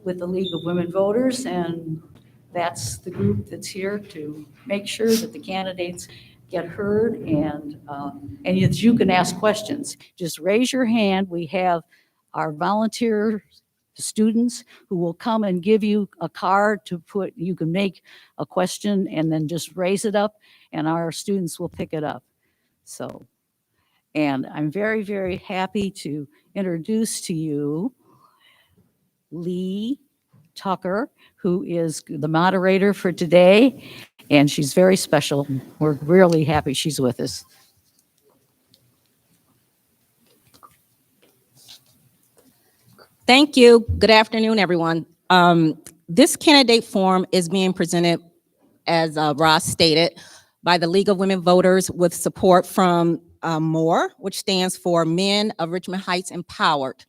with the League of Women Voters, and that's the group that's here to make sure that the candidates get heard, and you can ask questions. Just raise your hand. We have our volunteer students who will come and give you a card to put, you can make a question and then just raise it up, and our students will pick it up. So, and I'm very, very happy to introduce to you Lee Tucker, who is the moderator for today, and she's very special. We're really happy she's with us. Thank you. Good afternoon, everyone. This candidate form is being presented, as Ross stated, by the League of Women Voters with support from MORE, which stands for Men of Richmond Heights Empowered.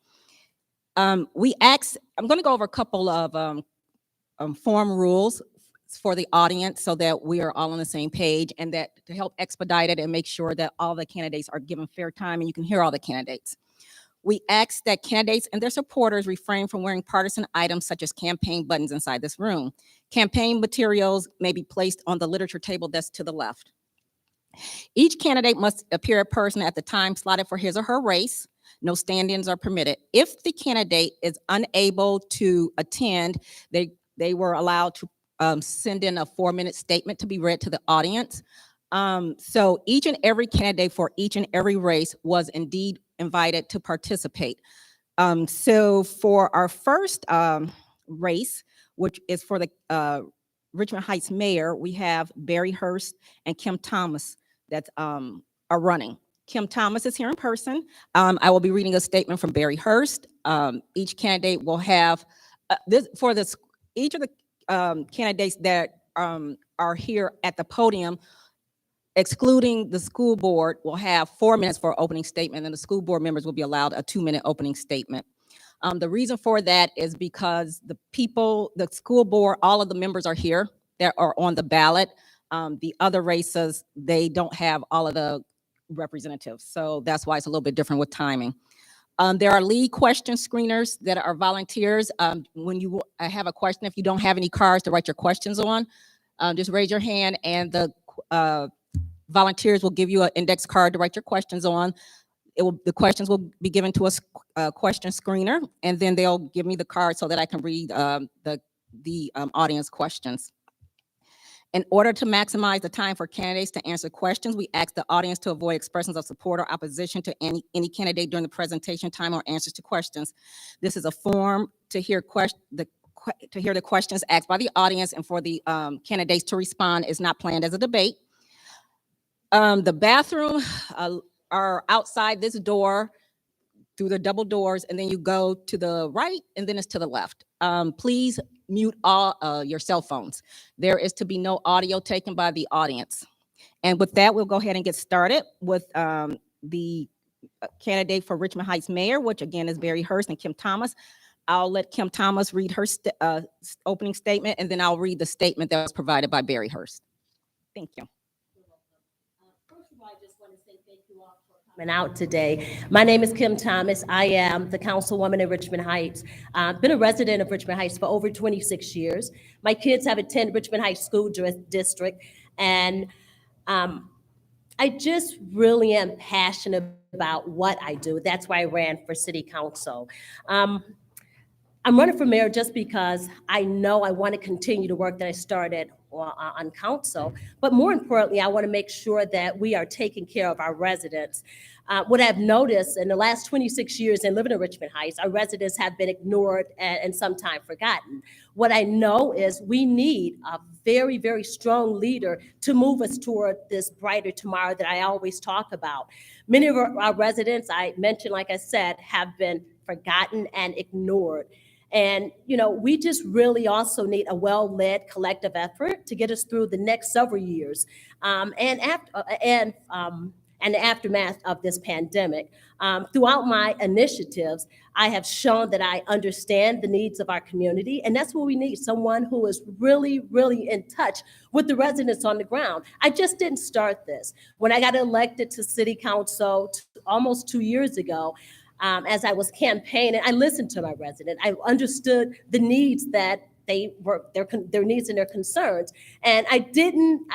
I'm going to go over a couple of form rules for the audience so that we are all on the same page, and that to help expedite it and make sure that all the candidates are given fair time and you can hear all the candidates. We ask that candidates and their supporters refrain from wearing partisan items such as campaign buttons inside this room. Campaign materials may be placed on the literature table that's to the left. Each candidate must appear in person at the time slotted for his or her race. No stand-ins are permitted. If the candidate is unable to attend, they were allowed to send in a 4-minute statement to be read to the audience. So each and every candidate for each and every race was indeed invited to participate. So for our first race, which is for the Richmond Heights mayor, we have Barry Hurst and Kim Thomas that are running. Kim Thomas is here in person. I will be reading a statement from Barry Hurst. Each candidate will have each of the candidates that are here at the podium, excluding the school board, will have 4 minutes for opening statement, and the school board members will be allowed a 2-minute opening statement. The reason for that is because the school board, all of the members are here that are on the ballot. The other races, they don't have all of the representatives. So that's why it's a little bit different with timing. There are lead question screeners that are volunteers. When you have a question, if you don't have any cards to write your questions on, just raise your hand and the volunteers will give you an index card to write your questions on. The questions will be given to a question screener, and then they'll give me the card so that I can read the audience questions. In order to maximize the time for candidates to answer questions, we ask the audience to avoid expressions of support or opposition to any candidate during the presentation time or answers to questions. This is a forum to hear the questions asked by the audience, and for the candidates to respond is not planned as a debate. The bathroom are outside this door through the double doors, and then you go to the right, and then it's to the left. Please mute all your cell phones. There is to be no audio taken by the audience. And with that, we'll go ahead and get started with the candidate for Richmond Heights Mayor, which again is Barry Hurst and Kim Thomas. I'll let Kim Thomas read her opening statement, and then I'll read the statement that was provided by Barry Hurst. Thank you. Coming out today. My name is Kim Thomas. I am the councilwoman in Richmond Heights. I've been a resident of Richmond Heights for over 26 years. My kids have attended Richmond Heights School District, and I just really am passionate about what I do. That's why I ran for city council. I'm running for mayor just because I know I want to continue the work that I started on council, but more importantly, I want to make sure that we are taking care of our residents. What I've noticed in the last 26 years in living in Richmond Heights, our residents have been ignored and sometimes forgotten. What I know is we need a very, very strong leader to move us toward this brighter tomorrow that I always talk about. Many of our residents, I mentioned, like I said, have been forgotten and ignored. And, you know, we just really also need a well-led collective effort to get us through the next several years and the aftermath of this pandemic. Throughout my initiatives, I have shown that I understand the needs of our community, and that's what we need, someone who is really, really in touch with the residents on the ground. I just didn't start this. When I got elected to city council almost 2 years ago, as I was campaigning, I listened to my resident. I understood the needs that their needs and their concerns, and I didn't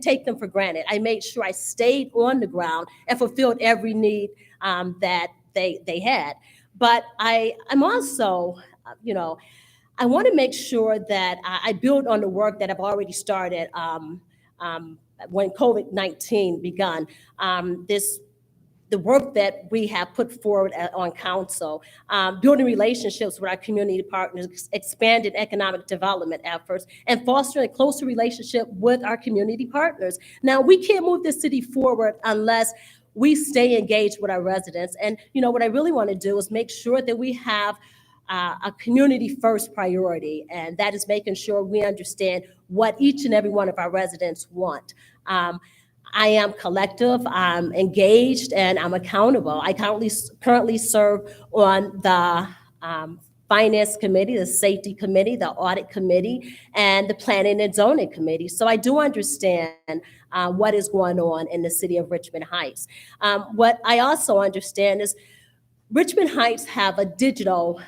take them for granted. I made sure I stayed on the ground and fulfilled every need that they had. But I'm also, I want to make sure that I build on the work that I've already started when COVID-19 begun. The work that we have put forward on council, building relationships with our community partners, expanded economic development efforts, and fostering a closer relationship with our community partners. Now, we can't move this city forward unless we stay engaged with our residents. And what I really want to do is make sure that we have a community first priority, and that is making sure we understand what each and every one of our residents want. I am collective, I'm engaged, and I'm accountable. I currently serve on the Finance Committee, the Safety Committee, the Audit Committee, and the Planning and Zoning Committee. So I do understand what is going on in the city of Richmond Heights. What I also understand is Richmond Heights have a digital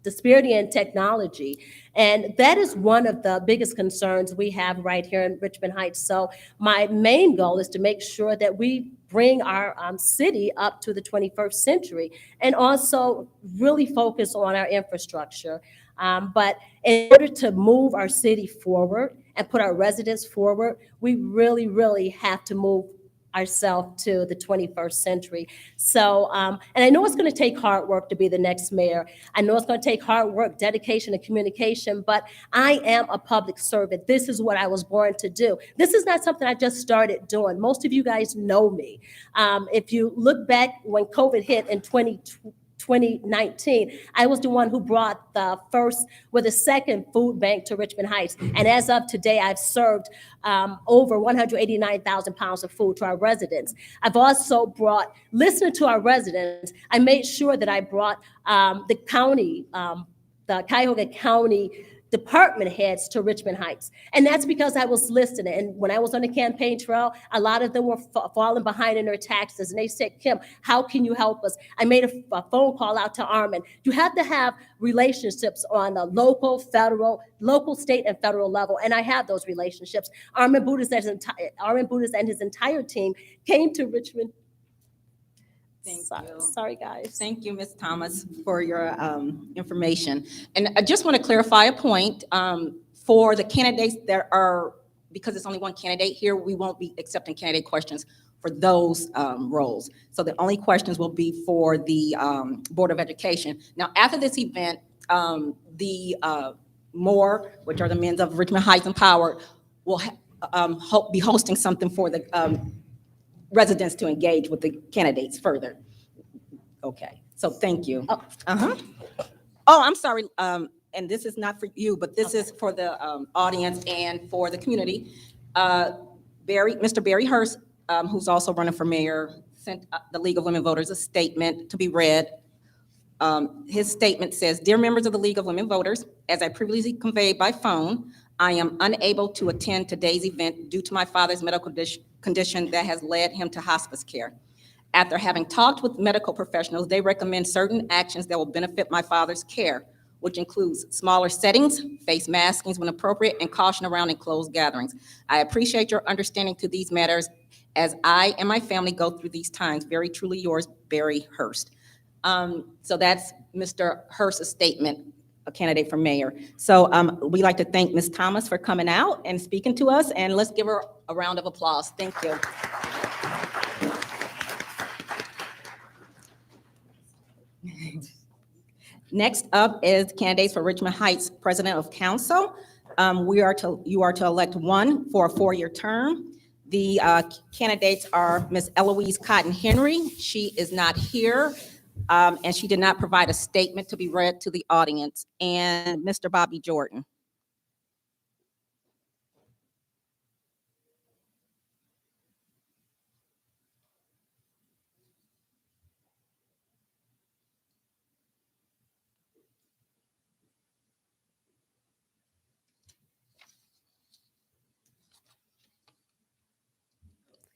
disparity in technology. And that is one of the biggest concerns we have right here in Richmond Heights. So my main goal is to make sure that we bring our city up to the 21st century and also really focus on our infrastructure. But in order to move our city forward and put our residents forward, we really, really have to move ourselves to the 21st century. So, and I know it's going to take hard work to be the next mayor. I know it's going to take hard work, dedication, and communication, but I am a public servant. This is what I was born to do. This is not something I just started doing. Most of you guys know me. If you look back when COVID hit in 2019, I was the one who brought the second food bank to Richmond Heights. And as of today, I've served over 189,000 pounds of food to our residents. I've also listening to our residents, I made sure that I brought the Cuyahoga County department heads to Richmond Heights. And that's because I was listening. And when I was on the campaign trail, a lot of them were falling behind in their taxes. And they said, Kim, how can you help us? I made a phone call out to Armin. You have to have relationships on a local, state, and federal level. And I have those relationships. Armin Buddhis and his entire team came to Richmond. Sorry, guys. Thank you, Ms. Thomas, for your information. And I just want to clarify a point for the candidates that are, because it's only one candidate here, we won't be accepting candidate questions for those roles. So the only questions will be for the Board of Education. Now, after this event, the MORE, which are the Men of Richmond Heights Empowered, will be hosting something for the residents to engage with the candidates further. Okay, so thank you. Oh, I'm sorry, and this is not for you, but this is for the audience and for the community. Mr. Barry Hurst, who's also running for mayor, sent the League of Women Voters a statement to be read. His statement says, "Dear members of the League of Women Voters, as I previously conveyed by phone, I am unable to attend today's event due to my father's medical condition that has led him to hospice care. After having talked with medical professionals, they recommend certain actions that will benefit my father's care, which includes smaller settings, face maskings when appropriate, and caution around enclosed gatherings. I appreciate your understanding to these matters as I and my family go through these times. Very truly yours, Barry Hurst." So that's Mr. Hurst's statement, a candidate for mayor. So we'd like to thank Ms. Thomas for coming out and speaking to us, and let's give her a round of applause. Thank you. Next up is candidates for Richmond Heights President of Council. You are to elect one for a 4-year term. The candidates are Ms. Eloise Cotton-Henry. She is not here, and she did not provide a statement to be read to the audience, and Mr. Bobby Jordan.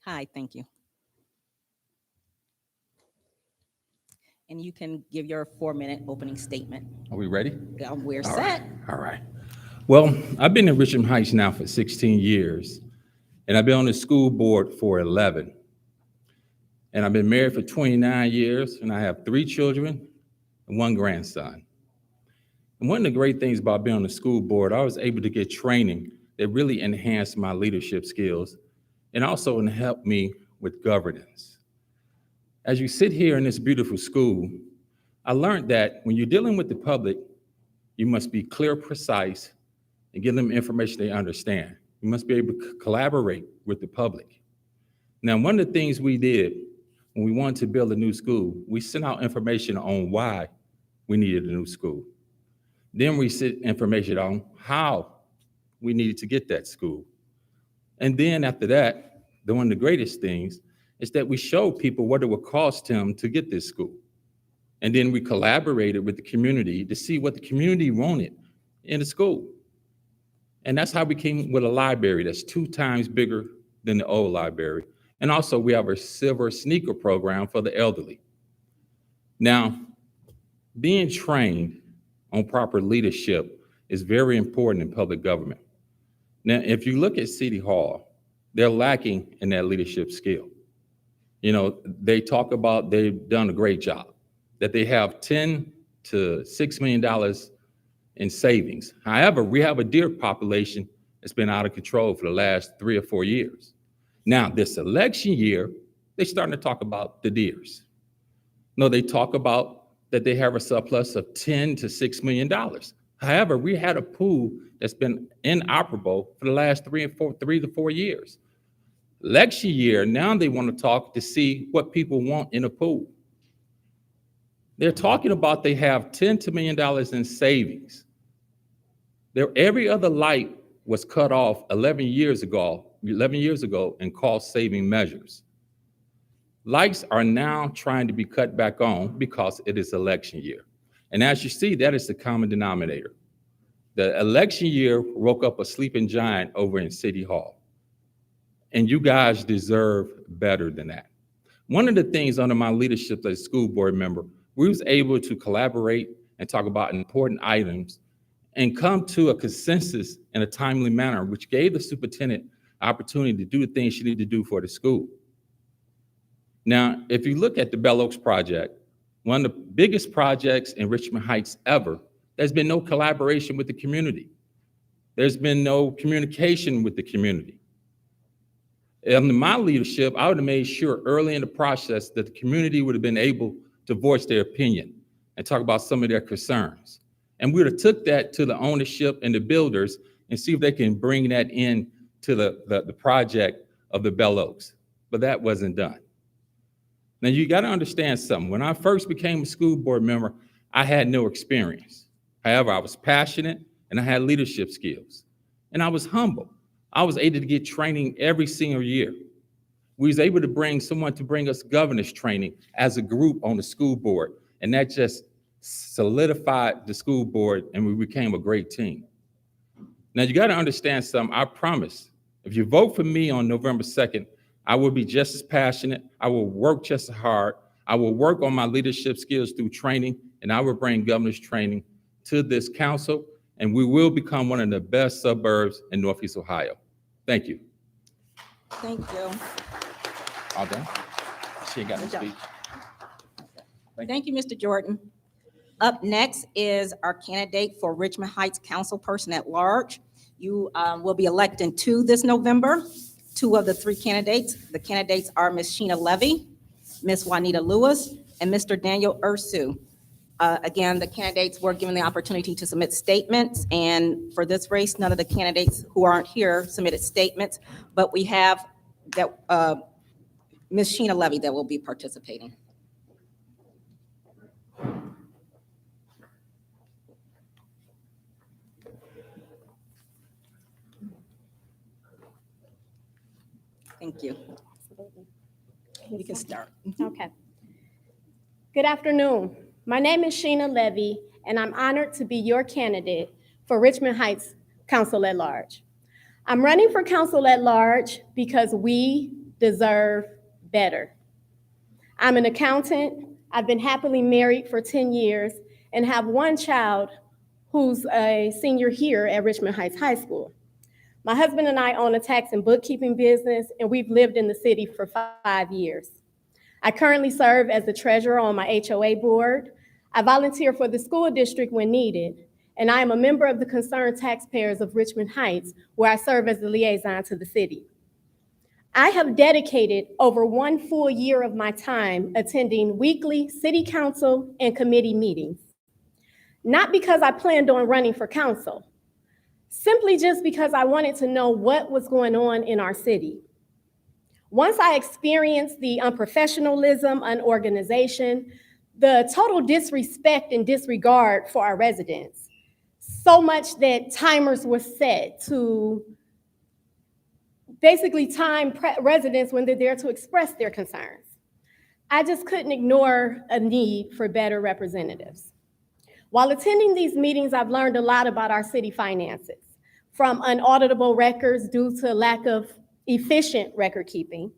Hi, thank you. and you can give your 4-minute opening statement. Are we ready? We're All set. right. All right. Well, I've been in Richmond Heights now for 16 years, and I've been on the school board for 11. And I've been married for 29 years, and I have 3 children and 1 grandson. And one of the great things about being on the school board, I was able to get training that really enhanced my leadership skills and also helped me with governance. As you sit here in this beautiful school, I learned that when you're dealing with the public, you must be clear, precise, and give them information they understand. You must be able to collaborate with the public. Now, one of the things we did when we wanted to build a new school, we sent out information on why we needed a new school. Then we sent information on how we needed to get that school. And then after that, one of the greatest things is that we showed people what it would cost him to get this school. And then we collaborated with the community to see what the community wanted in the school. And that's how we came with a library that's 2 times bigger than the old library. And also we have a silver sneaker program for the elderly. Now, being trained on proper leadership is very important in public government. Now, if you look at City Hall, they're lacking in that leadership skill. You know, they talk about they've done a great job, that they have $10 to $6 million in savings. However, we have a deer population that's been out of control for the last 3 or 4 years. Now, this election year, they're starting to talk about the deers. No, they talk about that they have a surplus of $10 to $6 million. However, we had a pool that's been inoperable for the last 3 to 4 years. Election year, now they want to talk to see what people want in a pool. They're talking about they have $10 million in savings. Every other light was cut off 11 years ago in cost-saving measures. Lights are now trying to be cut back on because it is election year. And as you see, that is the common denominator. The election year woke up a sleeping giant over in City Hall. And you guys deserve better than that. One of the things under my leadership as a school board member, we was able to collaborate and talk about important items and come to a consensus in a timely manner, which gave the superintendent opportunity to do the things she needed to do for the school. Now, if you look at the Bell Oaks project, one of the biggest projects in Richmond Heights ever, there's been no collaboration with the community. There's been no communication with the community. Under my leadership, I would have made sure early in the process that the community would have been able to voice their opinion and talk about some of their concerns. And we would have took that to the ownership and the builders and see if they can bring that in to the project of the Bell Oaks. But that wasn't done. Now, you got to understand something. When I first became a school board member, I had no experience. However, I was passionate and I had leadership skills. And I was humble. I was able to get training every single year. We was able to bring someone to bring us governance training as a group on the school board. And that just solidified the school board and we became a great team. Now, you got to understand something. I promise, if you vote for me on November 2nd, I will be just as passionate. I will work just as hard. I will work on my leadership skills through training, and I will bring governance training to this council, and we will become one of the best suburbs in Northeast Ohio. Thank you. Thank you. All done? She ain't got no speech. Thank you, Mr. Jordan. Up next is our candidate for Richmond Heights Councilperson at Large. You will be electing 2 this November. 2 of the 3 candidates. The candidates are Ms. Sheena Levy, Ms. Juanita Lewis, and Mr. Daniel Ursu. Again, the candidates were given the opportunity to submit statements, and for this race, none of the candidates who aren't here submitted statements, but we have that Ms. Sheena Levy that will be participating. Thank you. You can start. Okay. Good afternoon. My name is Sheena Levy, and I'm honored to be your candidate for Richmond Heights Council at Large. I'm running for Council at Large because we deserve better. I'm an accountant. I've been happily married for 10 years and have one child who's a senior here at Richmond Heights High School. My husband and I own a tax and bookkeeping business, and we've lived in the city for 5 years. I currently serve as the treasurer on my HOA board. I volunteer for the school district when needed, and I am a member of the Concerned Taxpayers of Richmond Heights, where I serve as the liaison to the city. I have dedicated over 1 full year of my time attending weekly city council and committee meetings. Not because I planned on running for council, simply just because I wanted to know what was going on in our city. Once I experienced the unprofessionalism, unorganization, the total disrespect and disregard for our residents, so much that timers were set to basically time residents when they're there to express their concerns. I just couldn't ignore a need for better representatives. While attending these meetings, I've learned a lot about our city finances, from unauditable records due to lack of efficient record keeping,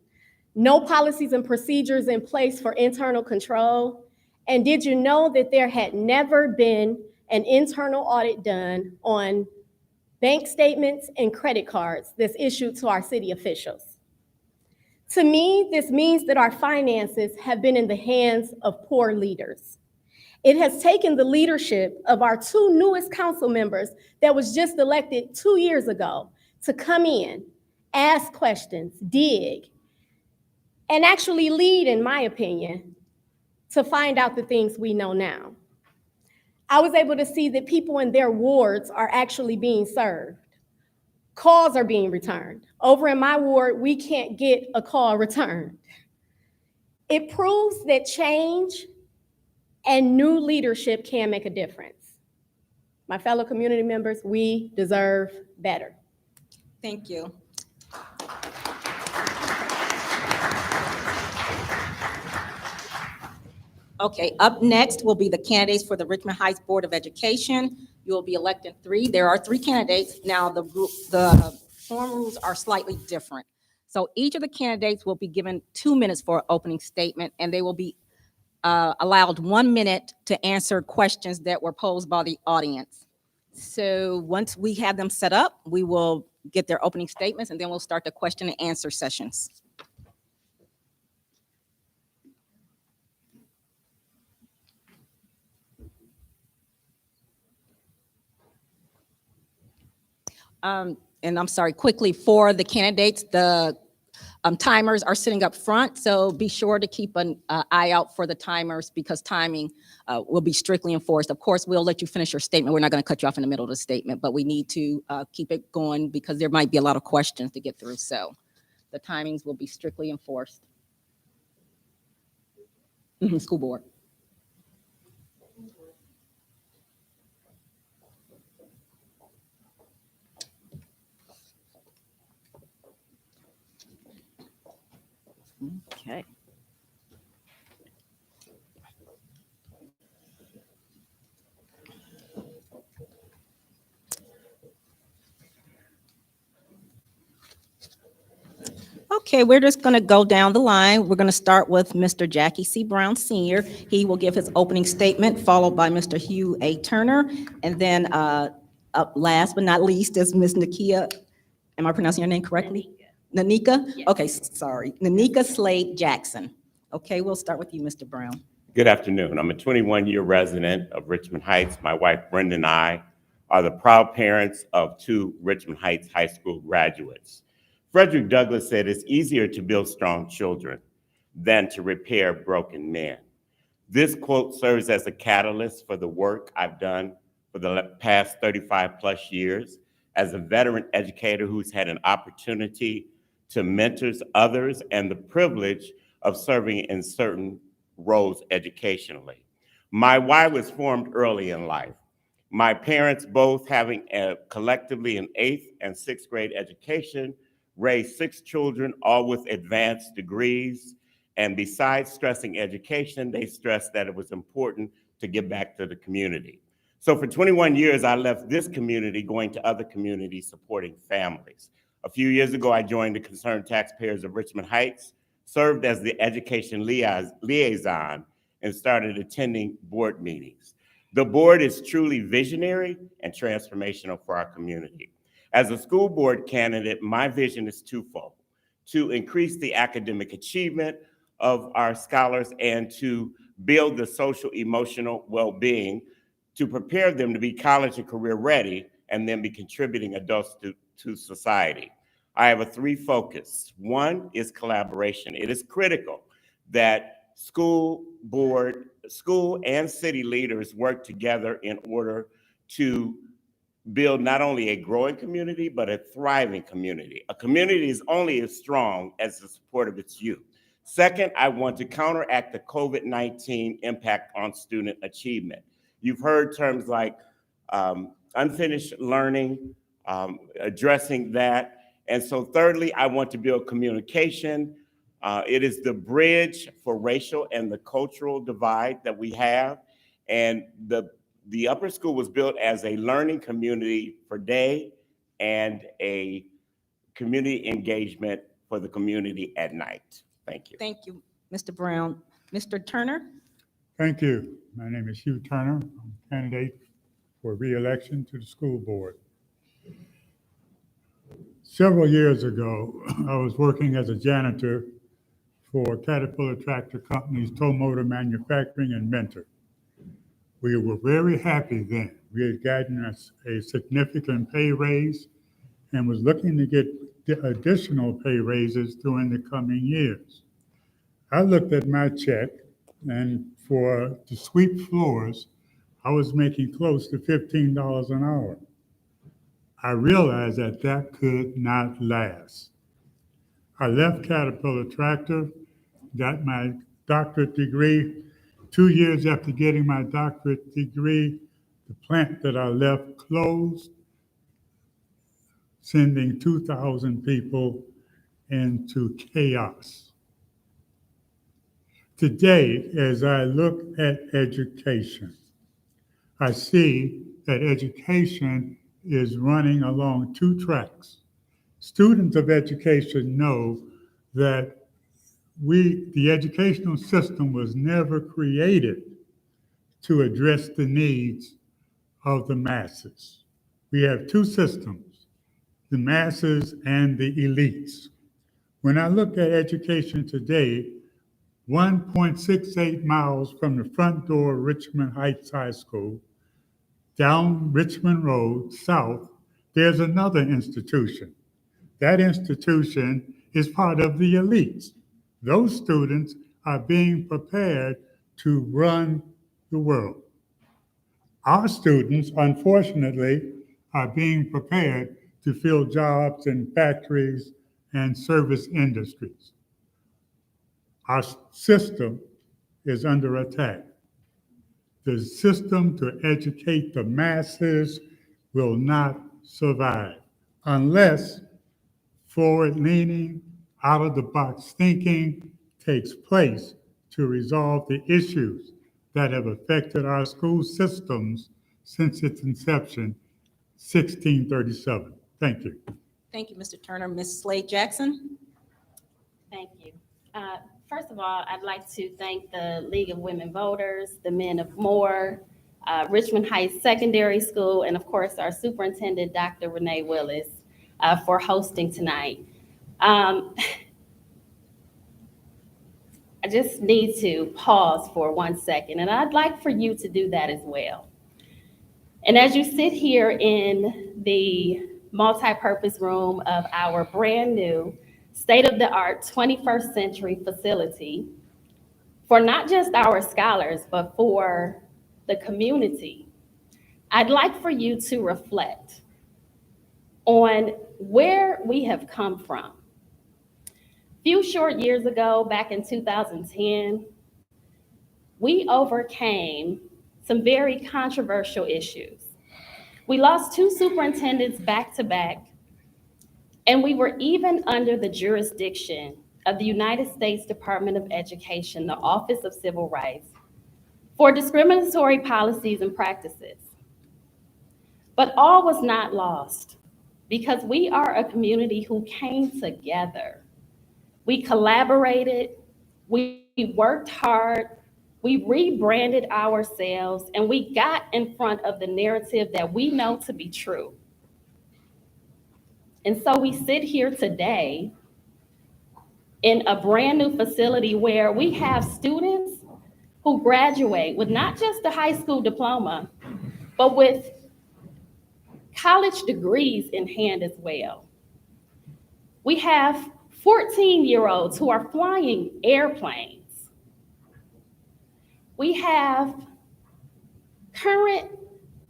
no policies and procedures in place for internal control, and did you know that there had never been an internal audit done on bank statements and credit cards that's issued to our city officials? To me, this means that our finances have been in the hands of poor leaders. It has taken the leadership of our 2 newest council members that was just elected 2 years ago to come in, ask questions, dig, and actually lead, in my opinion, to find out the things we know now. I was able to see that people in their wards are actually being served. Calls are being returned. Over in my ward, we can't get a call returned. It proves that change and new leadership can make a difference. My fellow community members, we deserve better. Thank you. Okay, up next will be the candidates for the Richmond Heights Board of Education. You will be electing 3. There are 3 candidates. Now, the form rules are slightly different. So each of the candidates will be given 2 minutes for an opening statement, and they will be allowed 1 minute to answer questions that were posed by the audience. So once we have them set up, we will get their opening statements, and then we'll start the question and answer sessions. And I'm sorry, quickly, for the candidates, the timers are sitting up front, so be sure to keep an eye out for the timers because timing will be strictly enforced. Of course, we'll let you finish your statement. We're not going to cut you off in the middle of the statement, but we need to keep it going because there might be a lot of questions to get through. So the timings will be strictly enforced. School board. Okay. Okay, we're just going to go down the line. We're going to start with Mr. Jacky C. Brown Sr. He will give his opening statement, followed by Mr. Hugh A. Turner, and then up last but not least is Ms. Nakia. Am I pronouncing your name correctly? Nineka? Yes. Okay, sorry. Nineka Slade Jackson. Okay, we'll start with you, Mr. Brown. Good afternoon. I'm a 21-year resident of Richmond Heights. My wife, Brenda, and I are the proud parents of 2 Richmond Heights High School graduates. Frederick Douglass said, "It's easier to build strong children than to repair broken men." This quote serves as a catalyst for the work I've done for the past 35 plus years as a veteran educator who's had an opportunity to mentor others and the privilege of serving in certain roles educationally. My why was formed early in life. My parents, both having collectively an 8th and 6th grade education, raised 6 children, all with advanced degrees. And besides stressing education, they stressed that it was important to give back to the community. So for 21 years, I left this community going to other communities supporting families. A few years ago, I joined the Concerned Taxpayers of Richmond Heights, served as the education liaison, and started attending board meetings. The board is truly visionary and transformational for our community. As a school board candidate, my vision is twofold: to increase the academic achievement of our scholars and to build the social emotional well-being to prepare them to be college and career ready and then be contributing adults to society. I have a three focus. One is collaboration. It is critical that school and city leaders work together in order to build not only a growing community, but a thriving community. A community is only as strong as the support of its youth. Second, I want to counteract the COVID-19 impact on student achievement. You've heard terms like unfinished learning, addressing that. And so thirdly, I want to build communication. It is the bridge for racial and the cultural divide that we have. And the upper school was built as a learning community for day and a community engagement for the community at night. Thank you. Thank you, Mr. Brown. Mr. Turner? Thank you. My name is Hugh Turner. I'm a candidate for re-election to the school board. Several years ago, I was working as a janitor for Caterpillar Tractor Company's tow motor manufacturing and Mentor. We were very happy then. We had gotten us a significant pay raise and was looking to get additional pay raises during the coming years. I looked at my check, and for to sweep floors, I was making close to $15 an hour. I realized that that could not last. I left Caterpillar Tractor, got my doctorate degree. 2 years after getting my doctorate degree, the plant that I left closed, sending 2,000 people into chaos. Today, as I look at education, I see that education is running along two tracks. Students of education know that the educational system was never created to address the needs of the masses. We have two systems, the masses and the elites. When I look at education today, 1.68 miles from the front door of Richmond Heights High School, down Richmond Road, south, there's another institution. That institution is part of the elites. Those students are being prepared to run the world. Our students, unfortunately, are being prepared to fill jobs in factories and service industries. Our system is under attack. The system to educate the masses will not survive unless forward-leaning, out-of-the-box thinking takes place to resolve the issues that have affected our school systems since its inception, 1637. Thank you. Thank you, Mr. Turner. Ms. Slade Jackson? Thank you. First of all, I'd like to thank the League of Women Voters, the Men of Moore, Richmond Heights Secondary School, and of course, our superintendent, Dr. Renee Willis, for hosting tonight. I just need to pause for 1 second, and I'd like for you to do that as well. And as you sit here in the multi-purpose room of our brand new state-of-the-art 21st century facility, for not just our scholars, but for the community, I'd like for you to reflect on where we have come from. A few short years ago, back in 2010, we overcame some very controversial issues. We lost two superintendents back to back, and we were even under the jurisdiction of the United States Department of Education, the Office of Civil Rights, for discriminatory policies and practices. But all was not lost, because we are a community who came together. We collaborated, we worked hard, We rebranded ourselves and we got in front of the narrative that we know to be true. And so we sit here today in a brand new facility where we have students who graduate with not just a high school diploma, but with college degrees in hand as well. We have 14-year-olds who are flying airplanes. We have current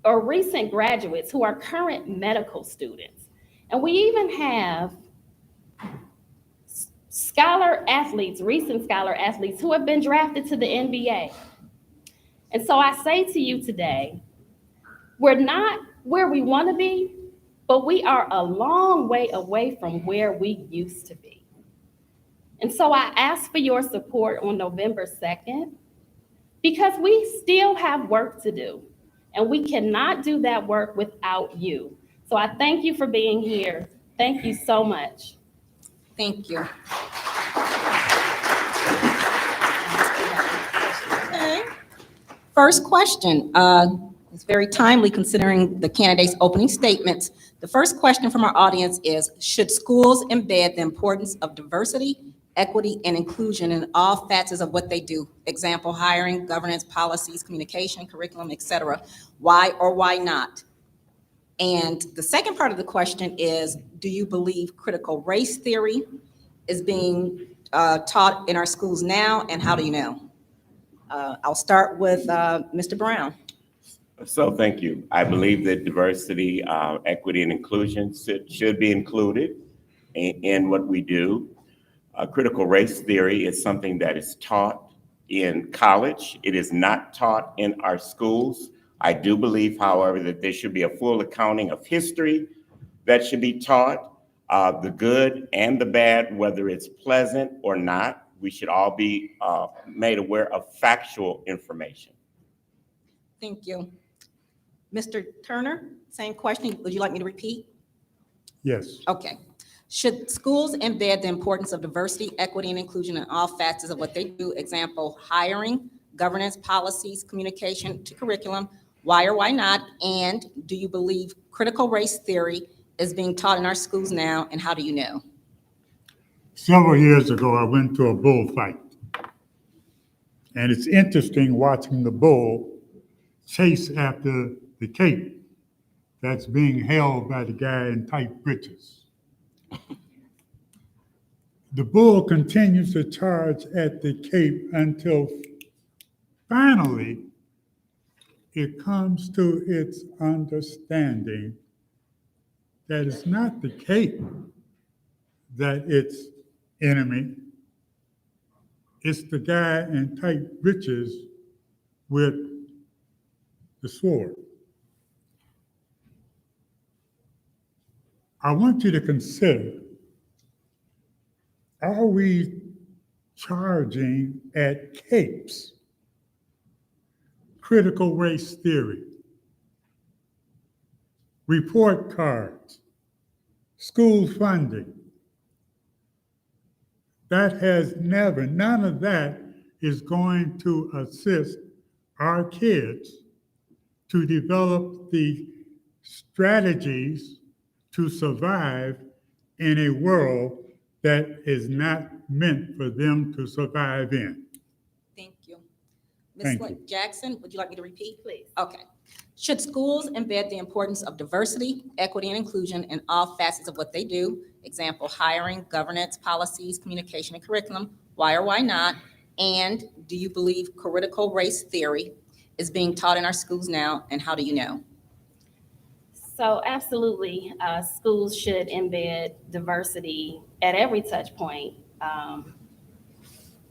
or recent graduates who are current medical students. And we even have scholar athletes, recent scholar athletes who have been drafted to the NBA. And so I say to you today, we're not where we want to be, but we are a long way away from where we used to be. And so I ask for your support on November 2nd, because we still have work to do, and we cannot do that work without you. So I thank you for being here. Thank you so much. Thank you. Okay. First question. It's very timely considering the candidates' opening statements. The first question from our audience is, should schools embed the importance of diversity, equity, and inclusion in all facets of what they do? Example, hiring, governance, policies, communication, curriculum, etc. Why or why not? And the second part of the question is, do you believe critical race theory is being taught in our schools now, and how do you know? I'll start with Mr. Brown. So thank you. I believe that diversity, equity, and inclusion should be included in what we do. Critical race theory is something that is taught in college. It is not taught in our schools. I do believe, however, that there should be a full accounting of history that should be taught, the good and the bad, whether it's pleasant or not. We should all be made aware of factual information. Thank you. Mr. Turner, same question. Would you like me to repeat? Yes. Okay. Should schools embed the importance of diversity, equity, and inclusion in all facets of what they do? Example, hiring, governance, policies, communication to curriculum. Why or why not? And do you believe critical race theory is being taught in our schools now, and how do you know? Several years ago, I went to a bullfight. And it's interesting watching the bull chase after the cape that's being held by the guy in tight breeches. The bull continues to charge at the cape until finally it comes to its understanding that it's not the cape that its enemy, it's the guy in tight breeches with the sword. I want you to consider, are we charging at capes? Critical race theory, report cards, school funding. That has never, none of that is going to assist our kids to develop the strategies to survive in a world that is not meant for them to survive in. Thank you. Thank Ms. you. Jackson, would you like me to repeat? Please. Okay. Should schools embed the importance of diversity, equity, and inclusion in all facets of what they do? Example, hiring, governance, policies, communication, and curriculum. Why or why not? And do you believe critical race theory is being taught in our schools now, and how do you know? So absolutely, schools should embed diversity at every touch point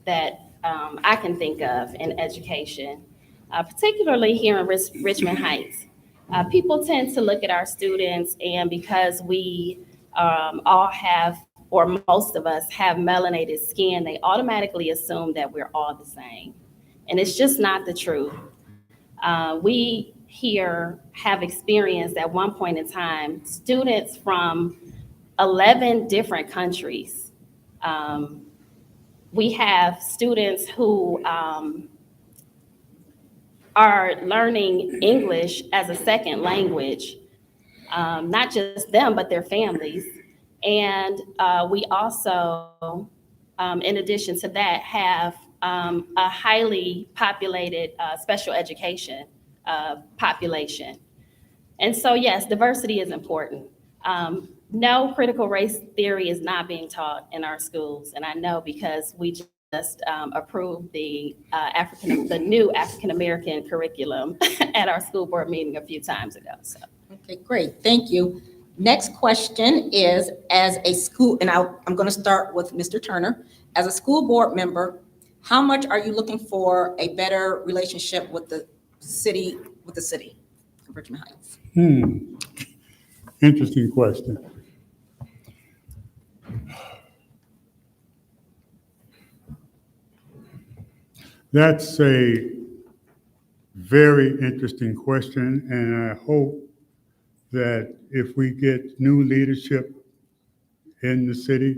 that I can think of in education, particularly here in Richmond Heights. People tend to look at our students, and because we all have, or most of us have melanated skin, they automatically assume that we're all the same. And it's just not the truth. We here have experienced at one point in time students from 11 different countries. We have students who are learning English as a second language, not just them, but their families. And we also, in addition to that, have a highly populated special education population. And so, yes, diversity is important. No, critical race theory is not being taught in our schools, and I know because we just approved the new African American curriculum at our school board meeting a few times ago. So, Okay, great, thank you. Next question is, as a school, and I'm going to start with Mr. Turner. As a school board member, how much are you looking for a better relationship with the city of Richmond Heights? Interesting question. That's a very interesting question, and I hope that if we get new leadership in the city,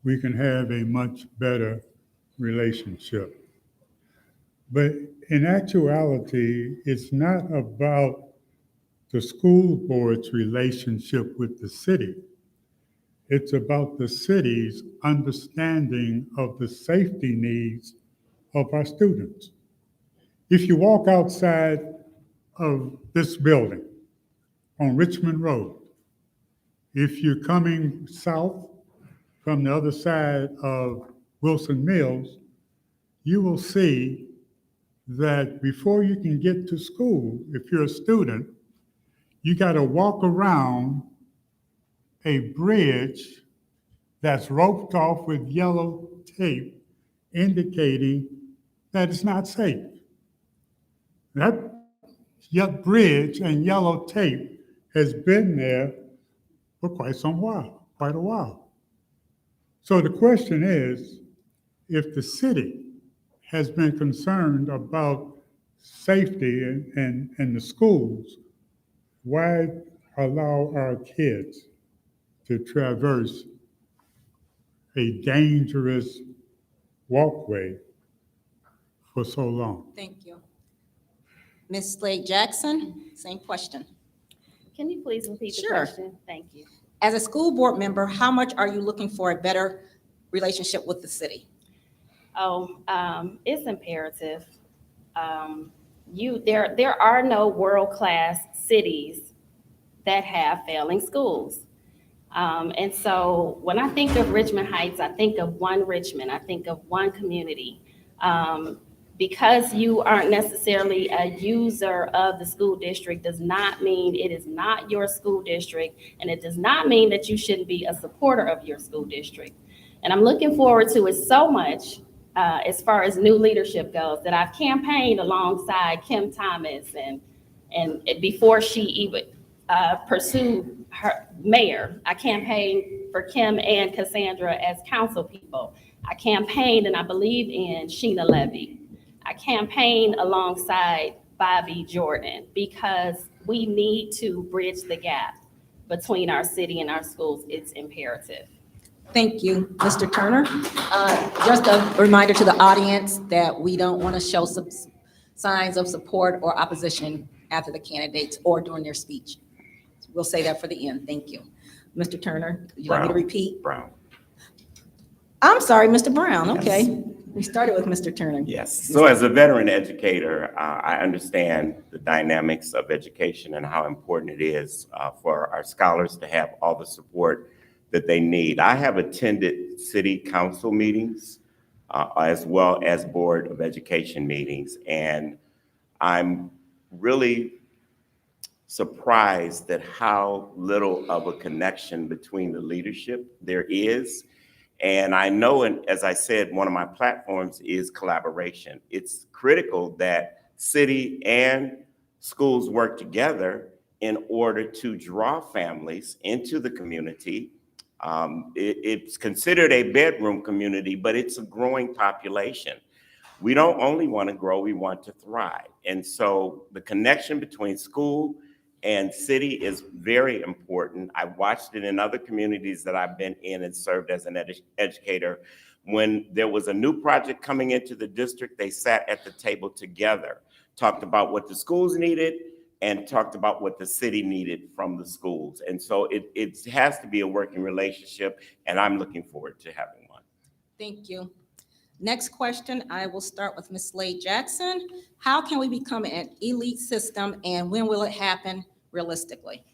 we can have a much better relationship. But in actuality, it's not about the school board's relationship with the city. It's about the city's understanding of the safety needs of our students. If you walk outside of this building on Richmond Road, if you're coming south from the other side of Wilson Mills, you will see that before you can get to school, if you're a student, you got to walk around a bridge that's roped off with yellow tape indicating that it's not safe. That bridge and yellow tape has been there for quite a while. So the question is, if the city has been concerned about safety in the schools, why allow our kids to traverse a dangerous walkway for so long? Thank you. Ms. Slade Jackson, same question. can you please repeat the Sure. question? Thank you. As a school board member, how much are you looking for a better relationship with the city? It's imperative. There are no world-class cities that have failing schools. And so when I think of Richmond Heights, I think of one Richmond, I think of one community. Because you aren't necessarily a user of the school district does not mean it is not your school district, and it does not mean that you shouldn't be a supporter of your school district. And I'm looking forward to it so much as far as new leadership goes, that I've campaigned alongside Kim Thomas and before she even pursued her mayor. I campaigned for Kim and Cassandra as council people. I campaigned and I believe in Sheena Levy. I campaigned alongside Bobby Jordan because we need to bridge the gap between our city and our schools. It's imperative. Thank you, Mr. Turner. Just a reminder to the audience that we don't want to show some signs of support or opposition after the candidates or during their speech. We'll say that for the end. Thank you. Mr. Turner, would you like me to repeat? Brown. I'm sorry, Mr. Brown. Okay. Yes. We started with Mr. Turner. Yes. So as a veteran educator, I understand the dynamics of education and how important it is for our scholars to have all the support that they need. I have attended city council meetings as well as Board of Education meetings, and I'm really surprised at how little of a connection between the leadership there is. And I know, and as I said, one of my platforms is collaboration. It's critical that city and schools work together in order to draw families into the community. It's considered a bedroom community, but it's a growing population. We don't only want to grow, we want to thrive. And so the connection between school and city is very important. I watched it in other communities that I've been in and served as an educator. When there was a new project coming into the district, they sat at the table together talked about what the schools needed, and talked about what the city needed from the schools. And so it has to be a working relationship, and I'm looking forward to having one. Thank you. Next question, I will start with Ms. Slade Jackson. How can we become an elite system, and when will it happen realistically?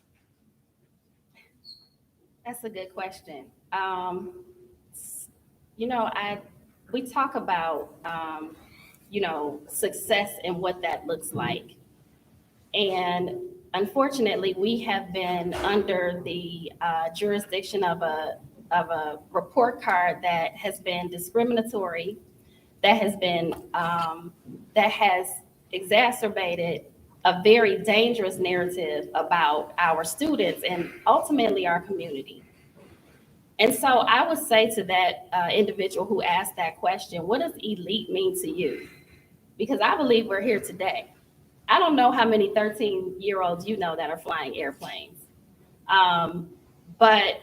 That's a good question. We talk about, success and what that looks like. And unfortunately, we have been under the jurisdiction of a report card that has been discriminatory, that has exacerbated a very dangerous narrative about our students and ultimately our community. And so I would say to that individual who asked that question, what does elite mean to you? Because I believe we're here today. I don't know how many 13-year-olds you know that are flying airplanes. But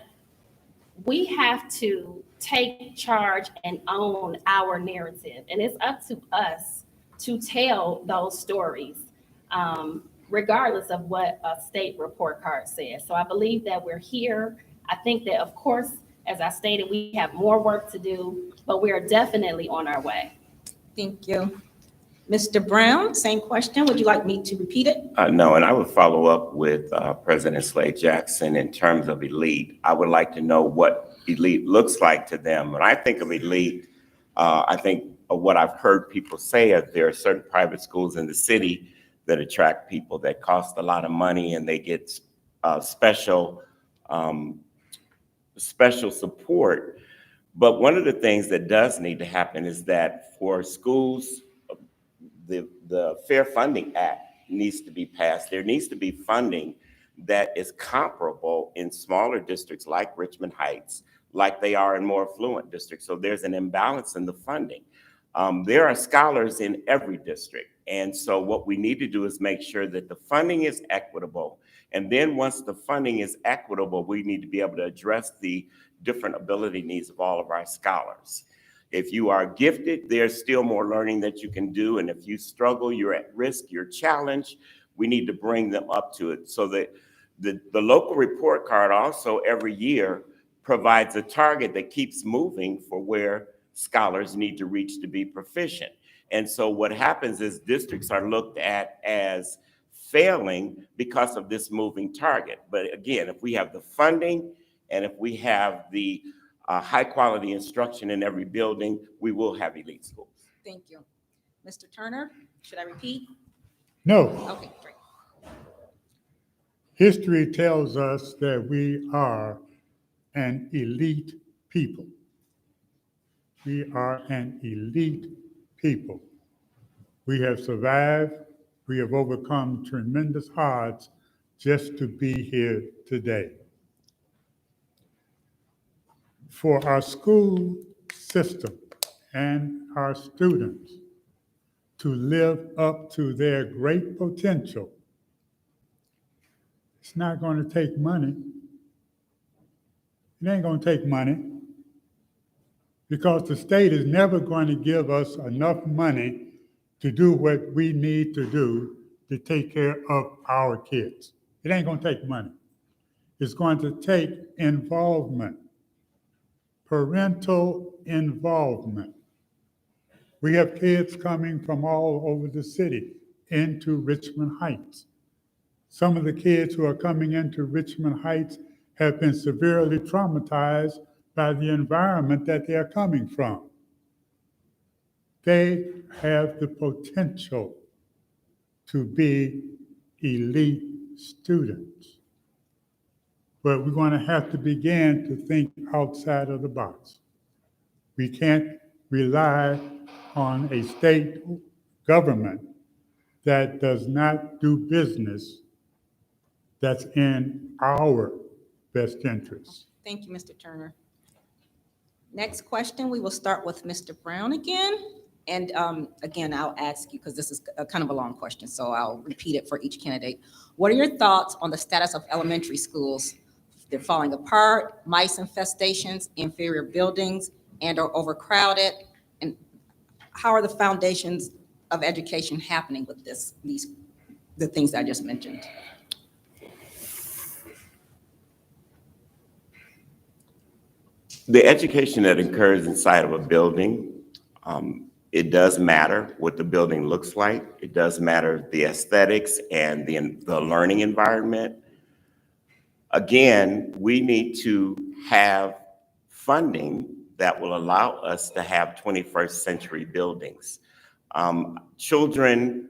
we have to take charge and own our narrative. And it's up to us to tell those stories, regardless of what a state report card says. So I believe that we're here. I think that, of course, as I stated, we have more work to do, but we are definitely on our way. Thank you. Mr. Brown, same question. Would you like me to repeat it? No, and I would follow up with President Slade Jackson in terms of elite. I would like to know what elite looks like to them. When I think of elite, I think of what I've heard people say is there are certain private schools in the city that attract people that cost a lot of money, and they get special support. But one of the things that does need to happen is that for schools, the Fair Funding Act needs to be passed. There needs to be funding that is comparable in smaller districts like Richmond Heights, like they are in more affluent districts. So there's an imbalance in the funding. There are scholars in every district. And so what we need to do is make sure that the funding is equitable. And then once the funding is equitable, we need to be able to address the different ability needs of all of our scholars. If you are gifted, there's still more learning that you can do. And if you struggle, you're at risk, you're challenged, we need to bring them up to it. So that the local report card also every year provides a target that keeps moving for where scholars need to reach to be proficient. And so what happens is districts are looked at as failing because of this moving target. But again, if we have the funding and if we have the high quality instruction in every building, we will have elite schools. Thank you. Mr. Turner, should I repeat? No. Okay, great. History tells us that we are an elite people. We are an elite people. We have survived. We have overcome tremendous odds just to be here today. For our school system and our students to live up to their great potential, it's not going to take money. It ain't going to take money because the state is never going to give us enough money to do what we need to do to take care of our kids. It ain't going to take money. It's going to take involvement. Parental involvement. We have kids coming from all over the city into Richmond Heights. Some of the kids who are coming into Richmond Heights have been severely traumatized by the environment that they are coming from. They have the potential to be elite students. But we're going to have to begin to think outside of the box. We can't rely on a state government that does not do business that's in our best interest. Thank you, Mr. Turner. Next question, we will start with Mr. Brown again. And again, I'll ask you, because this is kind of a long question, so I'll repeat it for each candidate. What are your thoughts on the status of elementary schools? They're falling apart, mice infestations, inferior buildings, and are overcrowded. And how are the foundations of education happening with the things I just mentioned? The education that occurs inside of a building, it does matter what the building looks like. It does matter the aesthetics and the learning environment. Again, we need to have funding that will allow us to have 21st century buildings. Children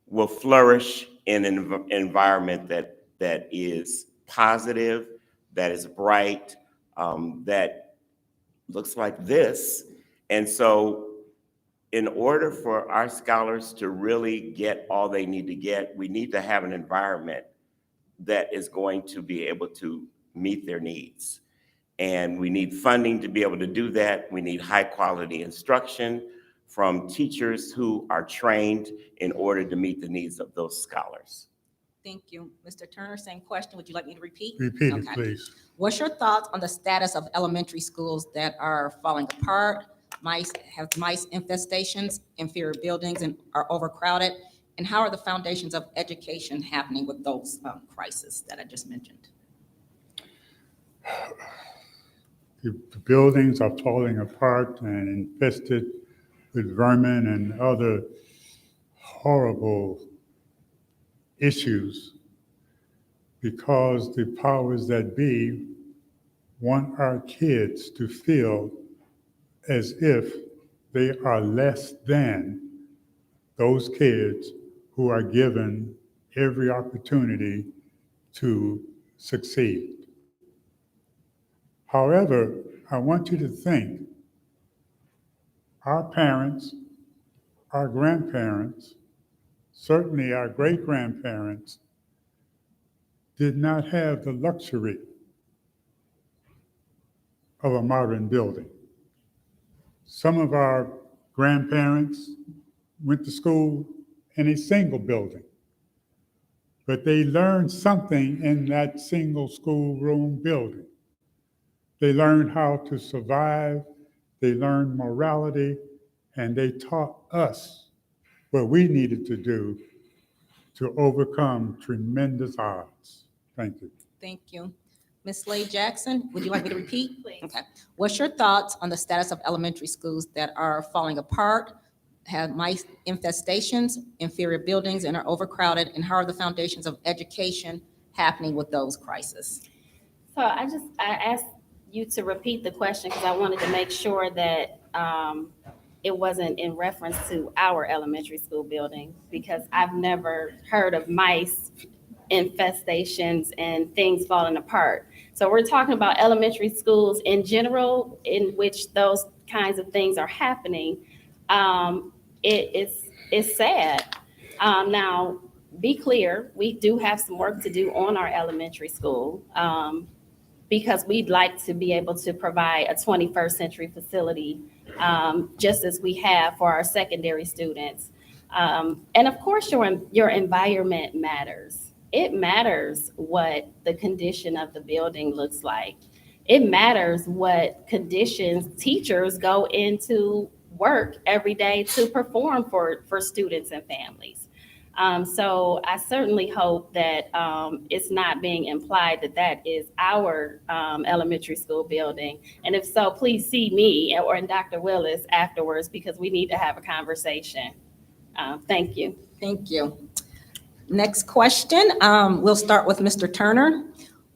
will flourish in an environment that is positive, that is bright, that looks like this. And so in order for our scholars to really get all they need to get, we need to have an environment that is going to be able to meet their needs. And we need funding to be able to do that. We need high quality instruction from teachers who are trained in order to meet the needs of those scholars. Thank you. Mr. Turner, same question. Would you like me to repeat? Repeat it, Okay. please. What's your thoughts on the status of elementary schools that are falling apart, have mice infestations, inferior buildings, and are overcrowded? And how are the foundations of education happening with those crises that I just mentioned? The buildings are falling apart and infested with vermin and other horrible issues because the powers that be want our kids to feel as if they are less than those kids who are given every opportunity to succeed. However, I want you to think, our parents, our grandparents, certainly our great-grandparents, did not have the luxury of a modern building. Some of our grandparents went to school in a single building, but they learned something in that single schoolroom building. They learned how to survive, they learned morality, and they taught us what we needed to do to overcome tremendous odds. Thank you. Thank you. Ms. Slade Jackson, would you like me to repeat? Please. Okay. What's your thoughts on the status of elementary schools that are falling apart, have mice infestations, inferior buildings, and are overcrowded? And how are the foundations of education happening with those crises? So I asked you to repeat the question because I wanted to make sure that it wasn't in reference to our elementary school building, because I've never heard of mice infestations and things falling apart. So we're talking about elementary schools in general in which those kinds of things are happening. It's sad. Now, be clear, we do have some work to do on our elementary school because we'd like to be able to provide a 21st century facility just as we have for our secondary students. And of course, your environment matters. It matters what the condition of the building looks like. It matters what conditions teachers go into work every day to perform for students and families. So I certainly hope that it's not being implied that that is our elementary school building. And if so, please see me or Dr. Willis afterwards because we need to have a conversation. Thank you. Thank you. Next question, we'll start with Mr. Turner.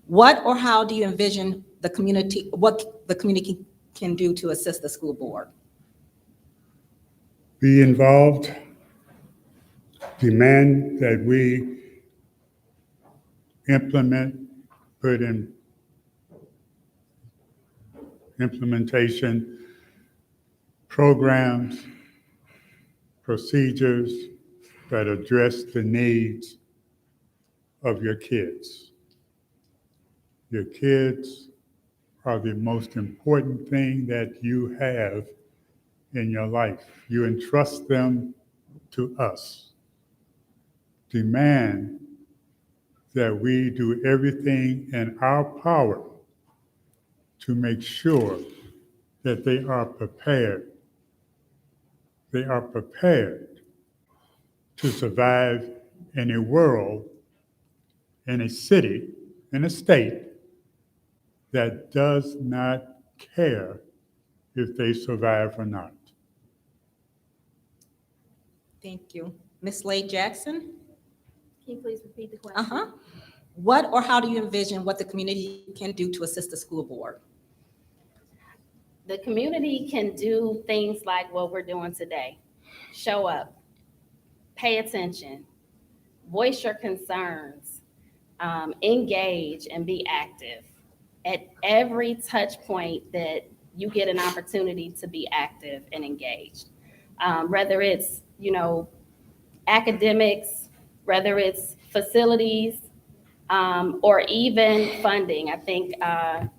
What or how do you envision what the community can do to assist the school board? Be involved, demand that we put in implementation programs, procedures that address the needs of your kids. Your kids are the most important thing that you have in your life. You entrust them to us. Demand that we do everything in our power to make sure that they are prepared. They are prepared to survive in a world, in a city, in a state that does not care if they survive or not. Thank you. Ms. Slade Jackson? Can you please repeat the question? Uh-huh. What or how do you envision what the community can do to assist the school board? The community can do things like what we're doing today. Show up, pay attention, voice your concerns, engage and be active. At every touch point that you get an opportunity to be active and engaged. Whether it's, academics, whether it's facilities, or even funding. I think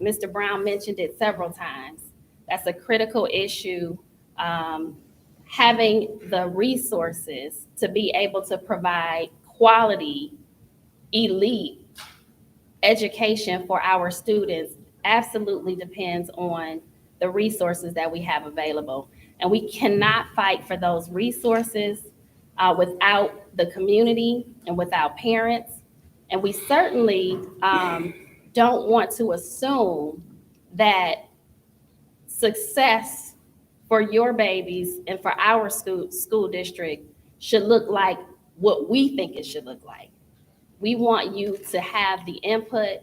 Mr. Brown mentioned it several times. That's a critical issue. Having the resources to be able to provide quality, elite education for our students absolutely depends on the resources that we have available. And we cannot fight for those resources without the community and without parents. And we certainly don't want to assume that success for your babies and for our school district should look like what we think it should look like. We want you to have the input.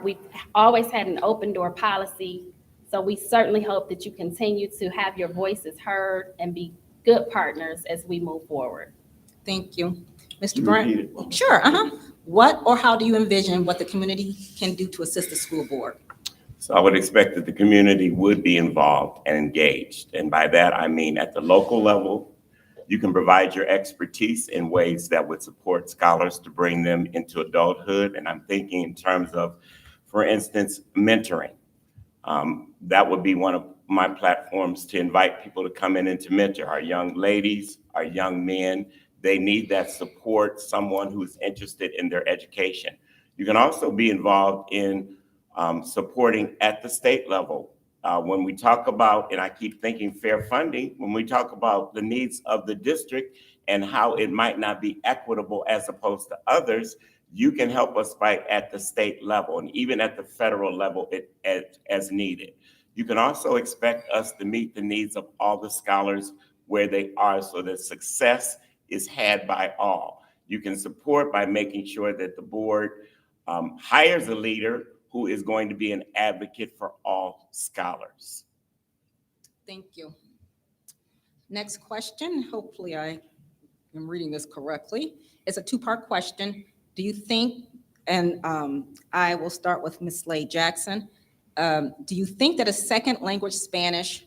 We've always had an open door policy, so we certainly hope that you continue to have your voices heard and be good partners as we move forward. Thank you. Mr. You Brown? repeat it. Sure, What or how do you envision what the community can do to assist the school board? So I would expect that the community would be involved and engaged. And by that, I mean at the local level, you can provide your expertise in ways that would support scholars to bring them into adulthood. And I'm thinking in terms of, for instance, mentoring. That would be one of my platforms to invite people to come in and to mentor our young ladies, our young men. They need that support, someone who's interested in their education. You can also be involved in supporting at the state level. When we talk about, and I keep thinking fair funding, when we talk about the needs of the district and how it might not be equitable as opposed to others, you can help us fight at the state level and even at the federal level as needed. You can also expect us to meet the needs of all the scholars where they are so that success is had by all. You can support by making sure that the board hires a leader who is going to be an advocate for all scholars. Thank you. Next question, hopefully I am reading this correctly. It's a two-part question. Do you think, and I will start with Ms. Slade Jackson. Do you think that a second language Spanish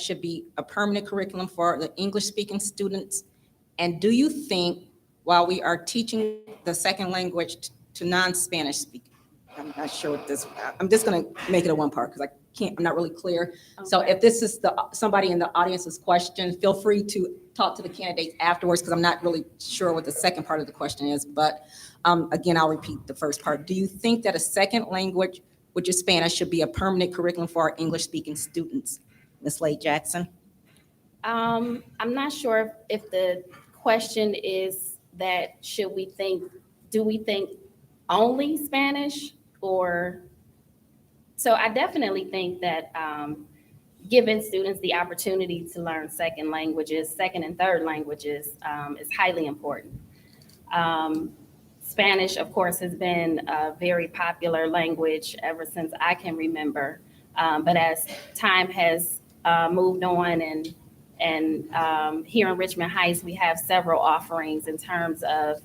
should be a permanent curriculum for the English-speaking students? And do you think while we are teaching the second language to non-Spanish speaking, I'm not sure what this, I'm just gonna make it a one part because I'm not really clear. Okay. So if this is somebody in the audience's question, feel free to talk to the candidates afterwards because I'm not really sure what the second part of the question is. But again, I'll repeat the first part. Do you think that a second language, which is Spanish, should be a permanent curriculum for our English-speaking students? Ms. Slade Jackson? I'm not sure if the question is that do we think only Spanish or, so I definitely think that giving students the opportunity to learn second and third languages is highly important. Spanish, of course, has been a very popular language ever since I can remember. But as time has moved on and here in Richmond Heights, we have several offerings in terms of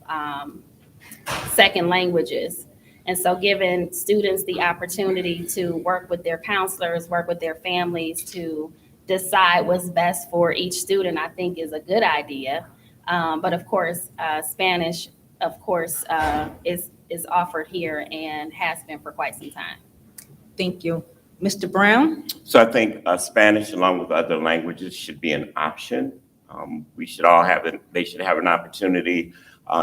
second languages. And so giving students the opportunity to work with their counselors, work with their families to decide what's best for each student, I think is a good idea. But of course, Spanish, of course, is offered here and has been for quite some time. Thank you. Mr. Brown? So I think Spanish, along with other languages, should be an option. We should all have it. They should have an opportunity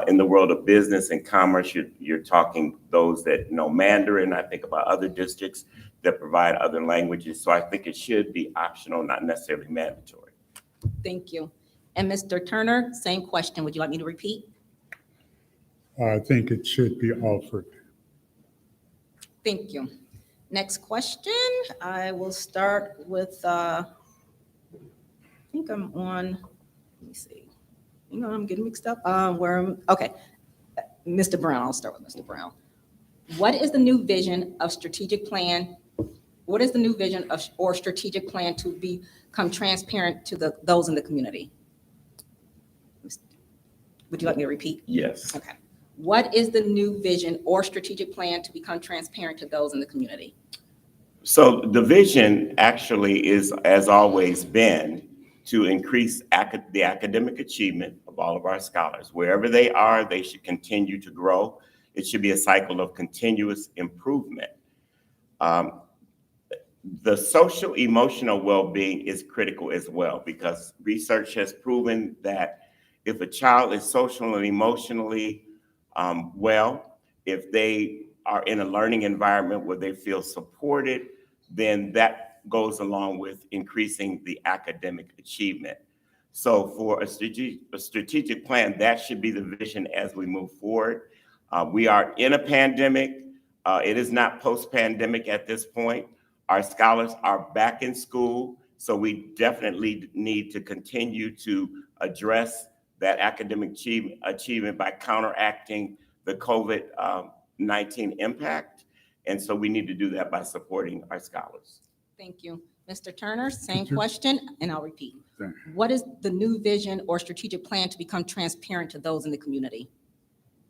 in the world of business and commerce. You're talking those that know Mandarin. I think about other districts that provide other languages. So I think it should be optional, not necessarily mandatory. Thank you. And Mr. Turner, same question. Would you like me to repeat? I think it should be offered. Thank you. Next question, I will start with, I think I'm on, let me see. I'm getting mixed up. Okay. Mr. Brown, I'll start with Mr. Brown. What is the new vision of strategic plan? What is the new vision of or strategic plan to become transparent to those in the community? Would you like me to repeat? Yes. Okay. What is the new vision or strategic plan to become transparent to those in the community? So the vision actually is, has always been, to increase the academic achievement of all of our scholars. Wherever they are, they should continue to grow. It should be a cycle of continuous improvement. The social emotional well-being is critical as well, because research has proven that if a child is social and emotionally well, if they are in a learning environment where they feel supported, then that goes along with increasing the academic achievement. So for a strategic plan, that should be the vision as we move forward. We are in a pandemic. It is not post-pandemic at this point. Our scholars are back in school, so we definitely need to continue to address that academic achievement by counteracting the COVID-19 impact. And so we need to do that by supporting our scholars. Thank you. Mr. Turner, same Thank you. question, and I'll repeat. Thank What is the new vision or strategic plan to become transparent to those in the community?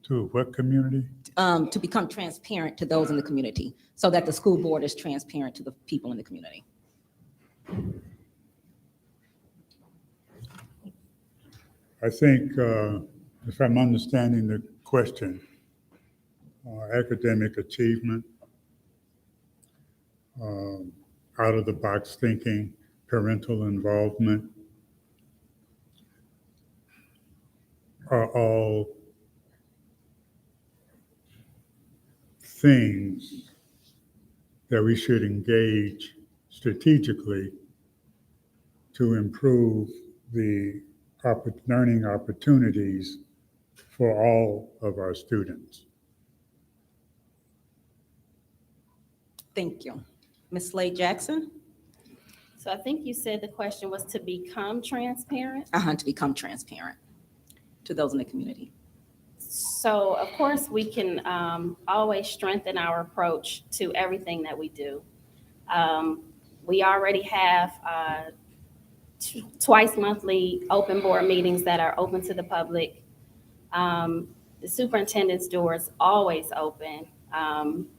To what community? To become transparent to those in the community, so that the school board is transparent to the people in the community. I think, if I'm understanding the question, academic achievement, out-of-the-box thinking, parental involvement are all things that we should engage strategically to improve the learning opportunities for all of our students. Thank you. Ms. Slade Jackson? So I think you said the question was to become transparent. To become transparent to those in the community. So of course, we can always strengthen our approach to everything that we do. We already have twice monthly open board meetings that are open to the public. The superintendent's door is always open.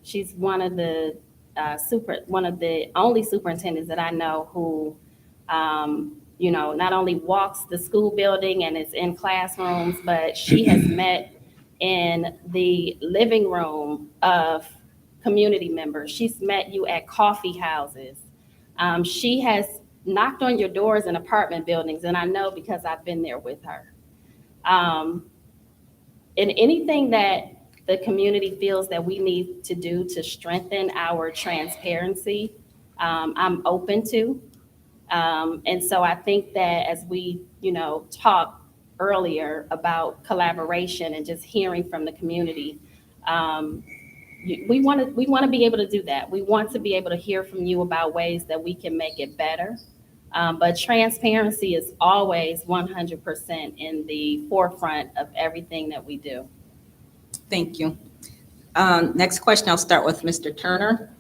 She's one of the only superintendents that I know who, not only walks the school building and is in classrooms, but she has met in the living room of community members. She's met you at coffee houses. She has knocked on your doors in apartment buildings, and I know because I've been there with her. And anything that the community feels that we need to do to strengthen our transparency, I'm open to. And so I think that as we, talk earlier about collaboration and just hearing from the community, we want to be able to do that. We want to be able to hear from you about ways that we can make it better. But transparency is always 100% in the forefront of everything that we do. Thank you. Next question, I'll start with Mr. Turner.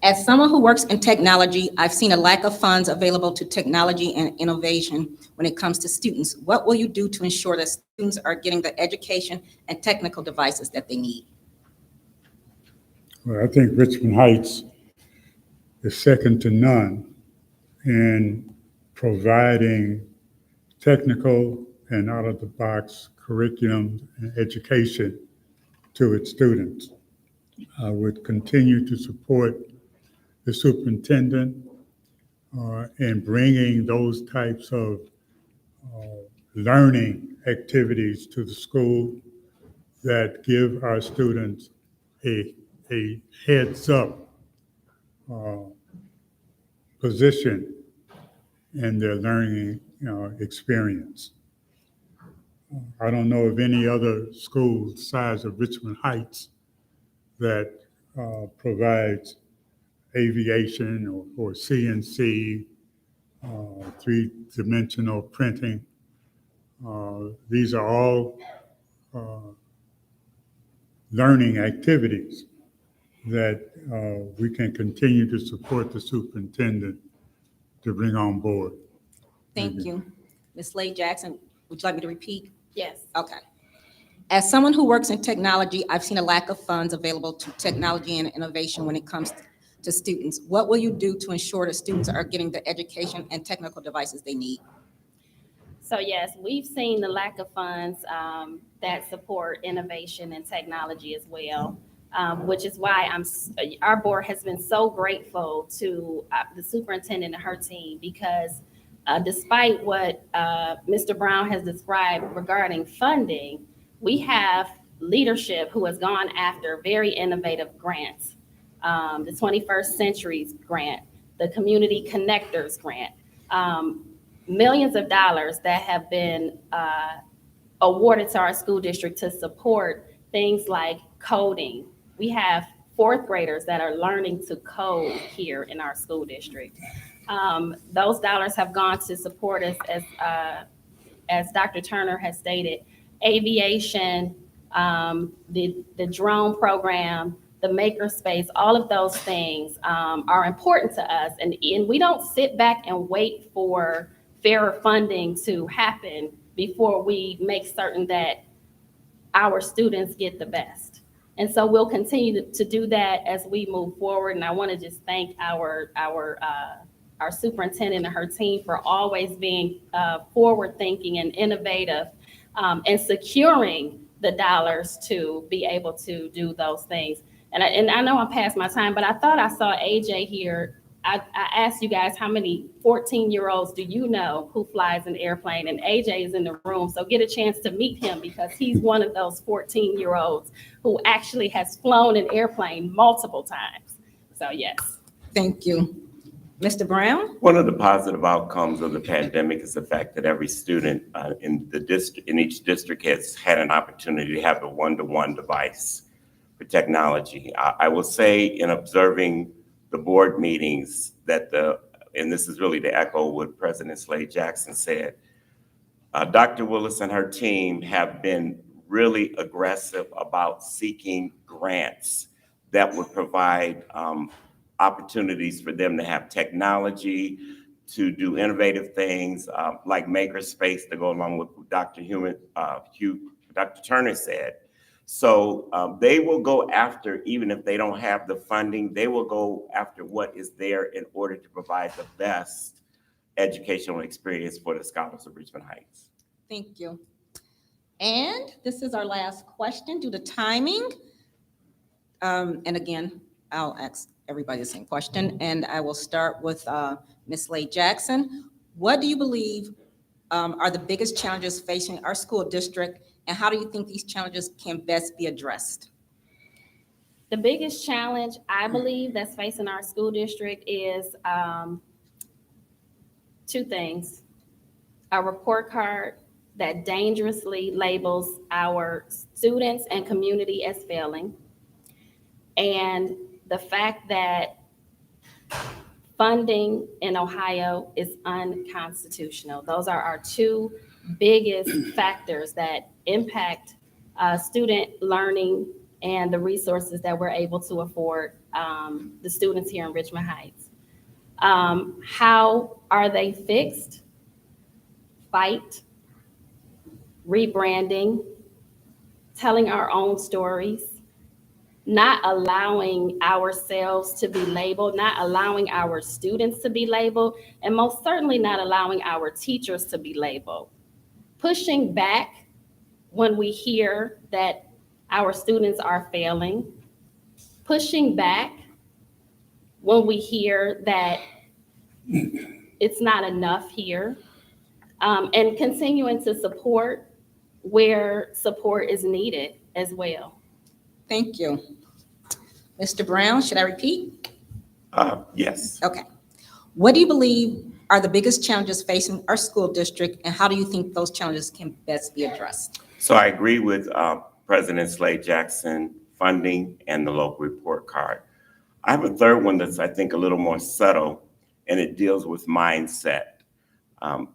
As someone who works in technology, I've seen a lack of funds available to technology and innovation when it comes to students. What will you do to ensure that students are getting the education and technical devices that they need? Well, I think Richmond Heights is second to none in providing technical and out-of-the-box curriculum and education to its students. I would continue to support the superintendent in bringing those types of learning activities to the school that give our students a heads up position in their learning experience. I don't know of any other school the size of Richmond Heights that provides aviation or CNC, three-dimensional printing. These are all learning activities that we can continue to support the superintendent to bring on board. Thank you. Ms. Slade Jackson, would you like me to repeat? Yes. Okay. As someone who works in technology, I've seen a lack of funds available to technology and innovation when it comes to students. What will you do to ensure that students are getting the education and technical devices they need? So yes, we've seen the lack of funds that support innovation and technology as well, which is why our board has been so grateful to the superintendent and her team, because despite what Mr. Brown has described regarding funding, we have leadership who has gone after very innovative grants. The 21st Centuries Grant, the Community Connectors Grant, millions of dollars that have been awarded to our school district to support things like coding. We have fourth graders that are learning to code here in our school district. Those dollars have gone to support us, as Dr. Turner has stated, aviation, the drone program, the makerspace, all of those things are important to us. And we don't sit back and wait for fairer funding to happen before we make certain that our students get the best. And so we'll continue to do that as we move forward. And I want to just thank our superintendent and her team for always being forward-thinking and innovative and securing the dollars to be able to do those things. And I know I'm past my time, but I thought I saw AJ here. I asked you guys how many 14-year-olds do you know who flies an airplane, and AJ is in the room, so get a chance to meet him because he's one of those 14-year-olds who actually has flown an airplane multiple times. So yes. Thank you. Mr. Brown? One of the positive outcomes of the pandemic is the fact that every student in each district has had an opportunity to have a one-to-one device for technology. I will say, in observing the board meetings, that and this is really to echo what President Slade Jackson said, Dr. Willis and her team have been really aggressive about seeking grants that would provide opportunities for them to have technology, to do innovative things like makerspace to go along with what Dr. Turner said. So they will go after, even if they don't have the funding, they will go after what is there in order to provide the best educational experience for the scholars of Richmond Heights. Thank you. And this is our last question due to timing. And again, I'll ask everybody the same question, and I will start with Ms. Slade Jackson. What do you believe are the biggest challenges facing our school district, and how do you think these challenges can best be addressed? The biggest challenge I believe that's facing our school district is two things: a report card that dangerously labels our students and community as failing, and the fact that funding in Ohio is unconstitutional. Those are our two biggest factors that impact student learning and the resources that we're able to afford the students here in Richmond Heights. How are they fixed? Fight, rebranding, telling our own stories, not allowing ourselves to be labeled, not allowing our students to be labeled, and most certainly not allowing our teachers to be labeled. Pushing back when we hear that our students are failing, pushing back when we hear that it's not enough here, and continuing to support where support is needed as well. Thank you. Mr. Brown, should I repeat? Yes. Okay. What do you believe are the biggest challenges facing our school district, and how do you think those challenges can best be addressed? So I agree with President Slade Jackson, funding and the local report card. I have a third one that's, I think, a little more subtle, and it deals with mindset.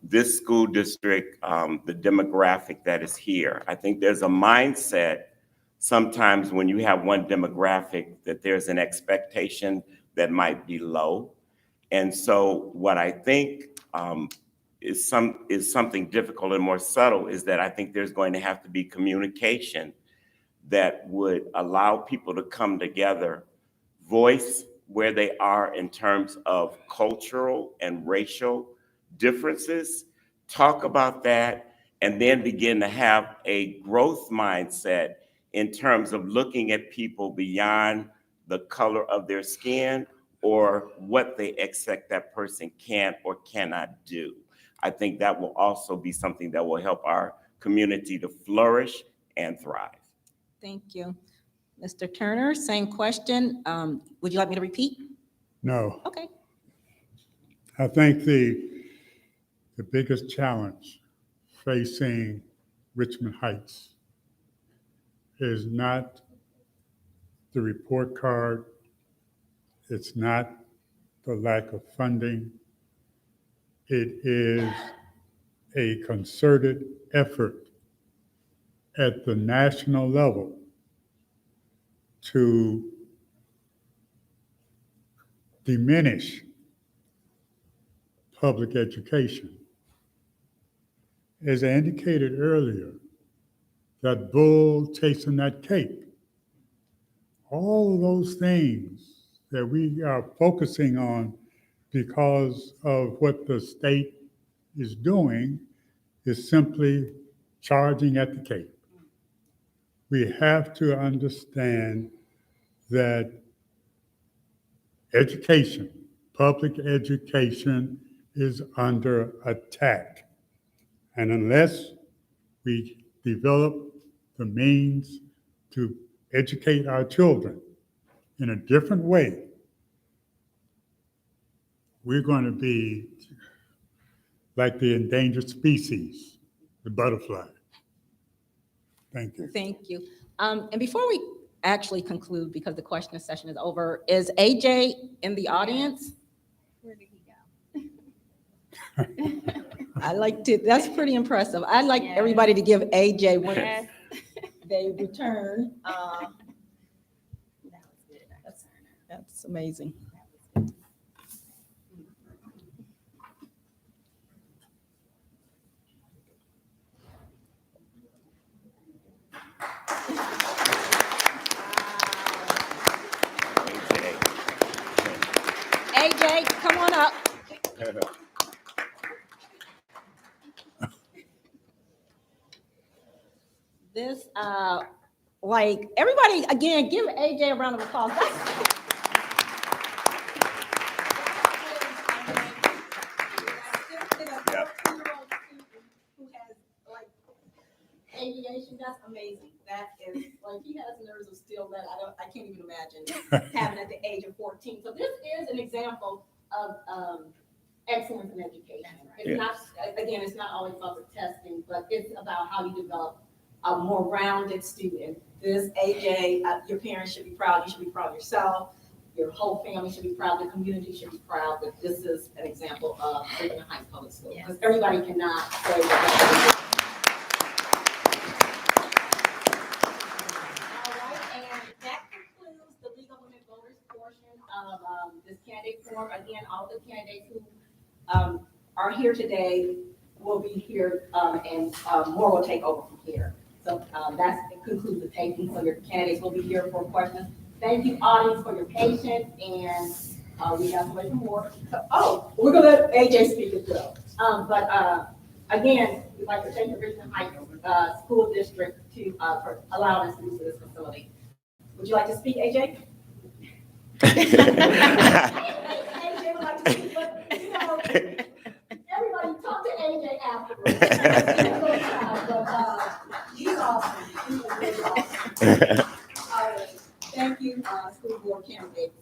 This school district, the demographic that is here, I think there's a mindset sometimes when you have one demographic that there's an expectation that might be low. And so what I think is something difficult and more subtle is that I think there's going to have to be communication that would allow people to come together, voice where they are in terms of cultural and racial differences, talk about that, and then begin to have a growth mindset in terms of looking at people beyond the color of their skin or what they expect that person can or cannot do. I think that will also be something that will help our community to flourish and thrive. Thank you. Mr. Turner, same question. Would you like me to repeat? No, Okay. I think the biggest challenge facing Richmond Heights is not the report card. It's not the lack of funding. It is a concerted effort at the national level to diminish public education. As I indicated earlier, that bull chasing that cake, all of those things that we are focusing on because of what the state is doing is simply charging at the cake. We have to understand that education, public education, is under attack. And unless we develop the means to educate our children in a different way, we're going to be like the endangered species, the butterfly. Thank you. Thank you. And before we actually conclude, because the question session is over, is AJ in the audience? Where did he go? I like to, that's pretty impressive. I'd like Yes. everybody to give AJ when Yes. they return. That was good. That's amazing. AJ, come on up. This, like, everybody, again, give AJ a round of applause. Aviation, that's amazing. That is, like, he has nerves of steel that I can't even imagine having at the age of 14. So this is an example of excellence in education. It's not, again, it's not always about the testing, but it's about how you develop a more rounded student. This, AJ, your parents should be proud. You should be proud of yourself. Your whole family should be proud. The community should be proud that this is an example of Richmond Heights Public School. Because everybody cannot say that. Of this candidate forum. Again, all the candidates who are here today will be here, and more will take over from here. So that concludes the taping. So your candidates will be here for questions. Thank you, audience, for your patience, and we have way more. So, we're gonna let AJ speak as well. Again, we'd like to thank the Richmond Heights School District for allowing us to use this facility. Would you like to speak, AJ? AJ would like to speak, but everybody talk to AJ afterwards. He's awesome. He's really awesome. Thank you, school board candidates.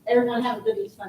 Everyone have a good Easter.